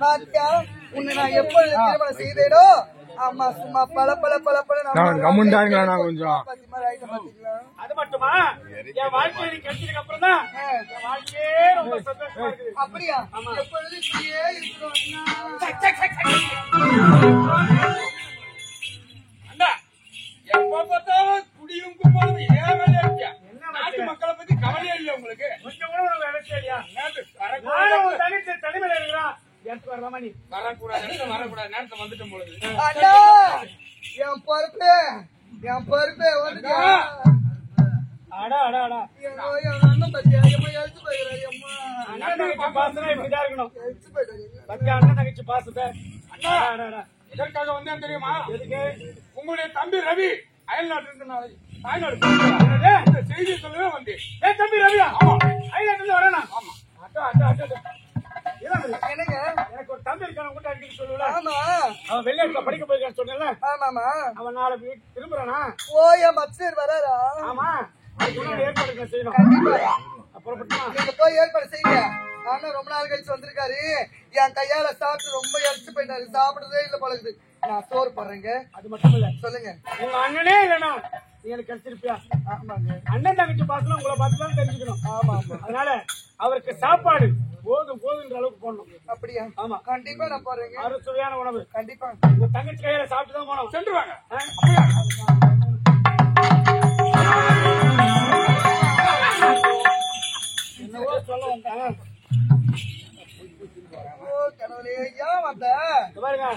பாத்தியா உன்னை நான் எப்பொழுது திருமணம் செய்தேனோ ஆமா சும்மா பல கம்முண்டாங்களா கொஞ்சம் அது மட்டுமா என் வாழ்க்கையை கிடைச்சதுக்கு அப்புறம் தான் என் வாழ்க்கையே ரொம்ப சந்தோஷமா இருக்குது. அப்படியா எப்பொழுது இப்படியே இருக்கிறோம் அண்ணா எப்ப பார்த்தாலும் குடியும் குப்பலும் ஏன் வேலையா இருக்கியா? நாட்டு மக்களை பத்தி கவலையே இல்லை உங்களுக்கு? கொஞ்சம் கூட உனக்கு வேலை இல்லையா? தனிமையில இருக்கிறான் வரலாமா? நீ வரக்கூடாது நேரத்தை வந்துட்டு பொழுது அண்ணா என் பருப்பு வந்துட்டா அண்ணன் பத்தியா எழுத்து போயிருக்காரு அண்ணன் தங்கச்சி பாசத்தை எதற்காக வந்தேன் தெரியுமா? உங்களுடைய தம்பி ரவி அயல்நாட்டு இருந்து தாய்நாடு செய்தி சொல்லவே வந்தேன். தம்பி ரவியா? ஆமா, அயல்நாட்டுல வரேன். ஆமா, எனக்கு ஒரு தம்பி இருக்கான கூட அடிக்கடி சொல்லுவல. ஆமா, அவன் வெளிநாட்டுல படிக்க போயிருக்கான்னு சொன்னல. ஆமாமா, அவன் நாளை திரும்புறானா? ஓ என் மச்சர் வராரா? ஆமா, ஏற்பாடு செய்யணும். அப்புறம் நீங்க போய் ஏற்பாடு செய்யுங்க. ஆனா ரொம்ப நாள் கழிச்சு வந்திருக்காரு. என் கையால சாப்பிட்டு ரொம்ப இறச்சு போயிட்டாரு. சாப்பிடுறதே இல்ல பழகுது. நான் சோறு போடுறேங்க. அது மட்டும் இல்ல, சொல்லுங்க. உங்க அண்ணனே இல்லனா எனக்கு கிடைச்சிருப்பியா? ஆமாங்க, அண்ணன் தங்கச்சி பாசலாம் உங்களை பார்த்துதான் தெரிஞ்சுக்கணும். ஆமா, அதனால அவருக்கு சாப்பாடு போதுன்ற அளவுக்கு போடணும். அப்படியா? ஆமா, கண்டிப்பா நான் போறேங்க. அறுசுவையான உணவு கண்டிப்பா உங்க தங்கச்சி கையில சாப்பிட்டு தான் போனோம். சென்றுவாங்க. என்னவோ சொல்ல வந்தேன். கடவுளே, ஏன் வந்த? பாருங்க,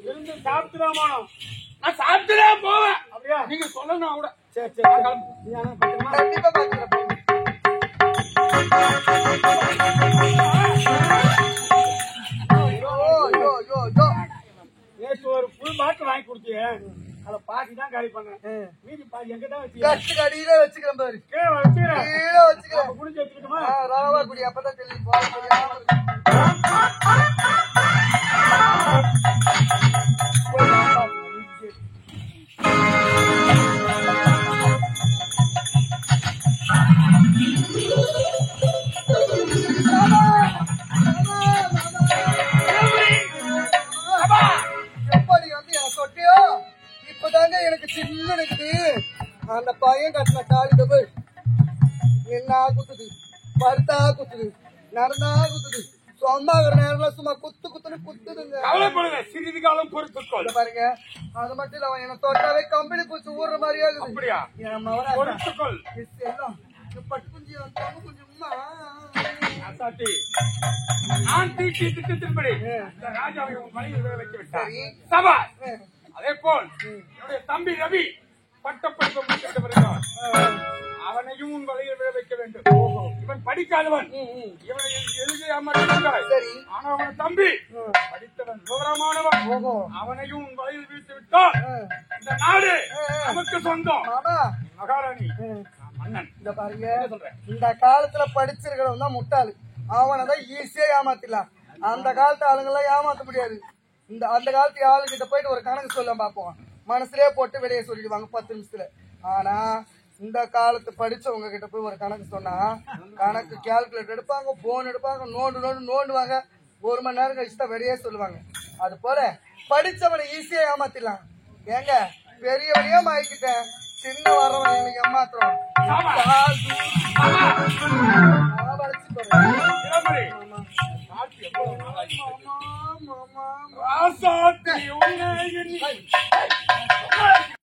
இருந்து சாப்பிட்டு தான் போனோம். நான் சாப்பிட்டுதான் போவேன். அப்படியா? நீங்க சொல்லணும் கூட. சரி சரி, கண்டிப்பா பாத்துக்கிறேன். ஒரு புல் பாட்டு வாங்கி கொடுத்தீங்க, அத பாட்டி தான் காலி பண்ணேன். மீதி பாட்டி எங்கிட்ட கட்டு அடியில வச்சுக்கிறேன் பாரு. கீழே வச்சுக்கிறேன். கீழே வச்சுக்கிறேன். குடிச்சு வச்சுக்கிட்டுமா? ராவா குடி, அப்பதான் தெரியும். எனக்கு சின்ன இருக்குது. அந்த பையன் கட்டின காலி டபுள் என்ன குத்துது, பருத்தா குத்துது, நடந்தா குத்துது. சும்மா நேரம் சும்மா குத்துன்னு குத்துதுங்க. சிறிது காலம் பொறுத்துக்கொள். பாருங்க, அது மட்டும் இல்ல, அவன் என்ன தொட்டாவே கம்பெனி பூச்சி ஊடுற மாதிரியே இருக்குது. பட்டு குஞ்சு குஞ்சுமா திட்டத்தின்படி ராஜாவை மனைவி வைக்க விட்டார். அதே போல் என்னுடைய தம்பி ரவி பட்டப்படிப்பு முடித்து வருகிறான். அவனையும் உன் வலையில் விழ வைக்க வேண்டும். இவன் படிக்காதவன், இவனை எழுதி அமர்ந்திருக்கிறாய். ஆனா அவன் தம்பி படித்தவன், விவரமானவன். அவனையும் உன் வலையில் வீழ்த்து விட்டால் இந்த நாடு நமக்கு சொந்தம். மகாராணி மன்னன். இந்த பாருங்க, இந்த காலத்துல படிச்சிருக்கிறவன் தான் முட்டாளு. அவனதான் ஈஸியா ஏமாத்திடலாம். அந்த காலத்து ஆளுங்கெல்லாம் ஏமாத்த முடியாது. அந்த காலத்து ஆளுகிட்ட போயிட்டு ஒரு கணக்கு சொல்ல பார்ப்போம், மனசுலயே போட்டு வெளியே சொல்லிடுவாங்க 10 நிமிஷத்துல. ஆனா இந்த காலத்து படிச்சவங்க கிட்ட போய் ஒரு கணக்கு சொன்னா கணக்கு கால்குலேட்டர் எடுப்பாங்க, போன் எடுப்பாங்க, நோண்டுவாங்க. 1 மணி நேரம் கழிச்சு தான் வெளியே சொல்லுவாங்க. அது போல படிச்சவனை ஈஸியா ஏமாத்திடலாம். ஏங்க பெரியவனையே மாய்க்கிட்டேன், சின்ன வரவன் எனக்கு ஏமாத்துறோம். ராசாத்தி